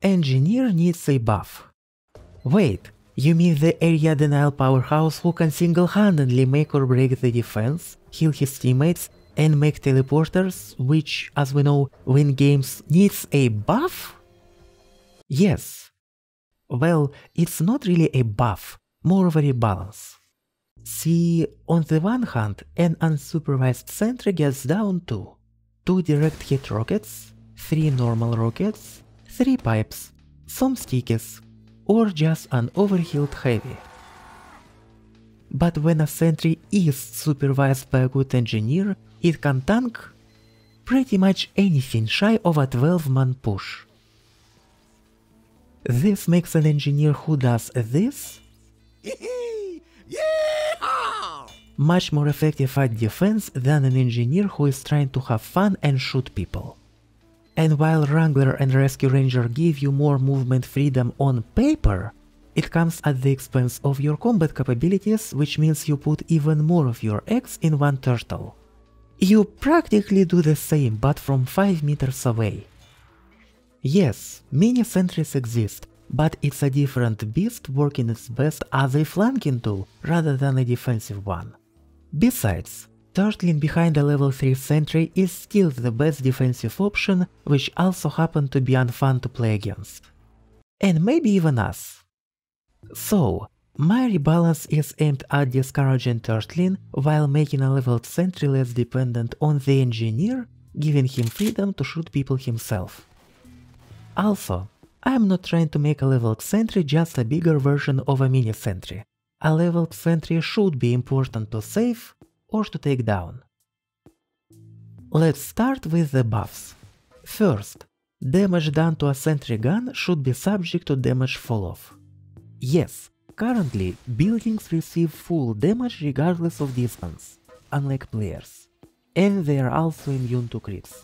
Engineer needs a buff. Wait, you mean the area denial powerhouse who can single-handedly make or break the defense, heal his teammates, and make teleporters, which, as we know, win games, needs a buff? Yes. Well, it's not really a buff, more of a rebalance. See, on the one hand, an unsupervised sentry gets down to 2 direct hit rockets, 3 normal rockets, 3 pipes, some stickies, or just an overhealed heavy. But when a sentry is supervised by a good engineer, it can tank pretty much anything shy of a 12-man push. This makes an engineer who does this much more effective at defense than an engineer who is trying to have fun and shoot people. And while Wrangler and Rescue Ranger give you more movement freedom on paper, it comes at the expense of your combat capabilities, which means you put even more of your eggs in one turtle. You practically do the same, but from 5 meters away. Yes, mini sentries exist, but it's a different beast working its best as a flanking tool rather than a defensive one. Besides, turtling behind a level 3 sentry is still the best defensive option, which also happen to be unfun to play against. And maybe even us. So, my rebalance is aimed at discouraging turtling while making a leveled sentry less dependent on the engineer, giving him freedom to shoot people himself. Also, I'm not trying to make a leveled sentry just a bigger version of a mini sentry. A leveled sentry should be important to save or to take down. Let's start with the buffs. First, damage done to a sentry gun should be subject to damage falloff. Yes, currently buildings receive full damage regardless of distance, unlike players, and they are also immune to crits.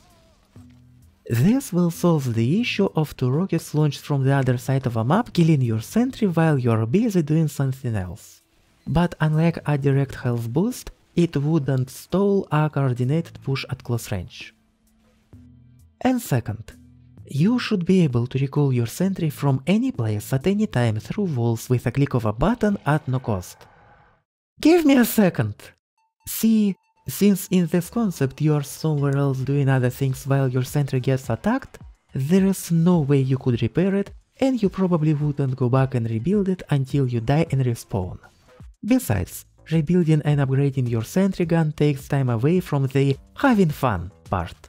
This will solve the issue of 2 rockets launched from the other side of a map killing your sentry while you're busy doing something else. But unlike a direct health boost, it wouldn't stall a coordinated push at close range. And second, you should be able to recall your sentry from any place at any time through walls with a click of a button at no cost. Give me a second! See, since in this concept you are somewhere else doing other things while your sentry gets attacked, there is no way you could repair it, and you probably wouldn't go back and rebuild it until you die and respawn. Besides, rebuilding and upgrading your sentry gun takes time away from the having fun part.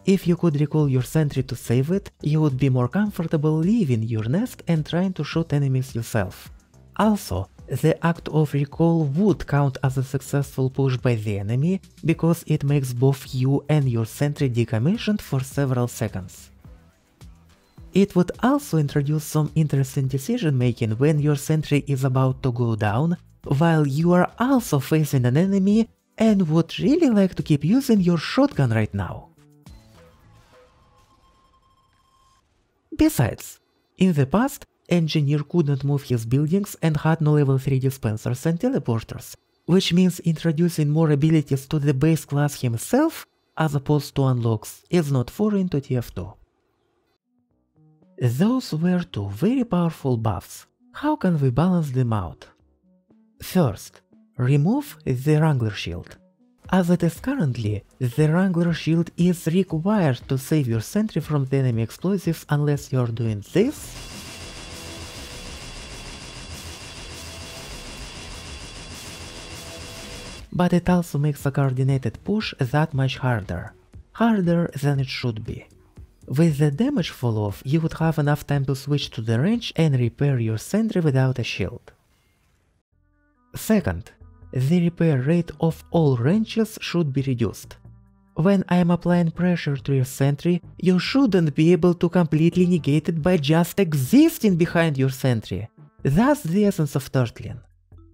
If you could recall your sentry to save it, you would be more comfortable leaving your nest and trying to shoot enemies yourself. Also, the act of recall would count as a successful push by the enemy, because it makes both you and your sentry decommissioned for several seconds. It would also introduce some interesting decision making when your sentry is about to go down, while you are also facing an enemy and would really like to keep using your shotgun right now. Besides, in the past, Engineer couldn't move his buildings and had no level 3 dispensers and teleporters, which means introducing more abilities to the base class himself, as opposed to unlocks, is not foreign to TF2. Those were 2 very powerful buffs. How can we balance them out? First, remove the Wrangler shield. As it is currently, the Wrangler shield is required to save your sentry from the enemy explosives unless you're doing this. But it also makes a coordinated push that much harder than it should be. With the damage fall-off, you would have enough time to switch to the range and repair your sentry without a shield. Second, the repair rate of all ranges should be reduced. When I am applying pressure to your sentry, you shouldn't be able to completely negate it by just existing behind your sentry. That's the essence of turtling.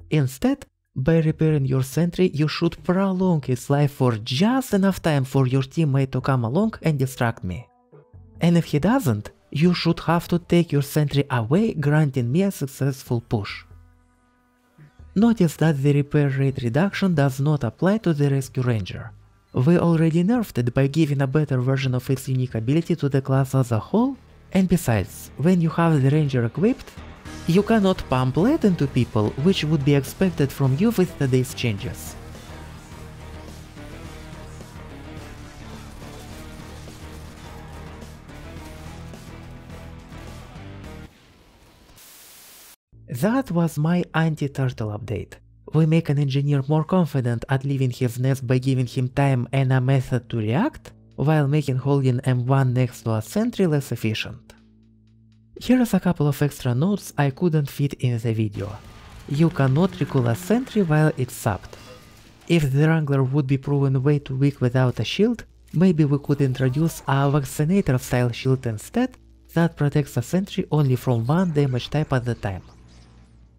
Instead, by repairing your sentry, you should prolong its life for just enough time for your teammate to come along and distract me. And if he doesn't, you should have to take your sentry away, granting me a successful push. Notice that the repair rate reduction does not apply to the Rescue Ranger. We already nerfed it by giving a better version of its unique ability to the class as a whole, And besides, when you have the Ranger equipped, you cannot pump lead into people, which would be expected from you with today's changes. That was my anti-turtle update. We make an engineer more confident at leaving his nest by giving him time and a method to react, while making holding M1 next to a sentry less efficient. Here is a couple of extra notes I couldn't fit in the video. You cannot recall a sentry while it's subbed. If the Wrangler would be proven way too weak without a shield, maybe we could introduce a Vaccinator style shield instead that protects a sentry only from one damage type at a time.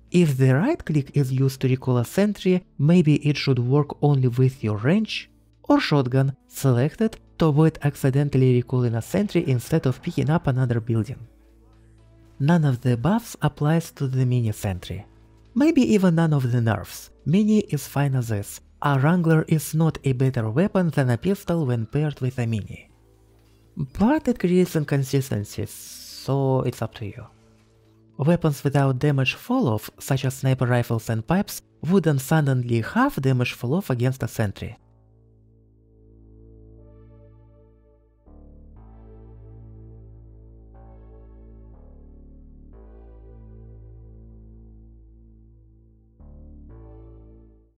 If the right click is used to recall a sentry, maybe it should work only with your range or shotgun selected to avoid accidentally recalling a sentry instead of picking up another building. None of the buffs applies to the mini sentry. Maybe even none of the nerfs. Mini is fine as is. A Wrangler is not a better weapon than a pistol when paired with a mini. But it creates inconsistencies, so it's up to you. Weapons without damage fall-off, such as sniper rifles and pipes, wouldn't suddenly have damage fall-off against a sentry.